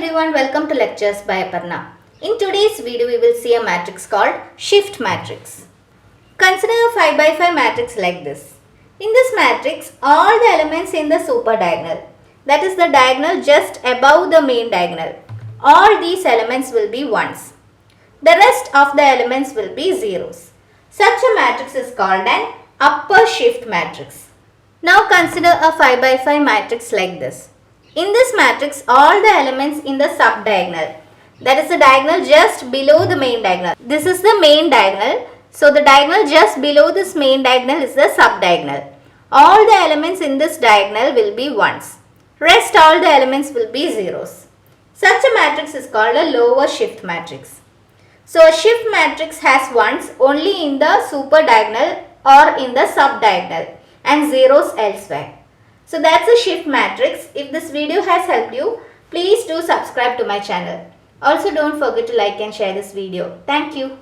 everyone, welcome to lectures by Aparna. In today's video we will see a matrix called shift matrix. Consider a 5 by 5 matrix like this. In this matrix all the elements in the super diagonal, that is the diagonal just above the main diagonal, all these elements will be ones. The rest of the elements will be zeros. Such a matrix is called an upper shift matrix. Now consider a 5 by 5 matrix like this. In this matrix, all the elements in the subdiagonal, that is the diagonal just below the main diagonal. This is the main diagonal. So the diagonal just below this main diagonal is the subdiagonal. All the elements in this diagonal will be ones. Rest all the elements will be zeros. Such a matrix is called a lower shift matrix. So a shift matrix has ones only in the super diagonal or in the subdiagonal and zeros elsewhere. So that's a shift matrix. If this video has helped you, please do subscribe to my channel. Also don't forget to like and share this video. Thank you.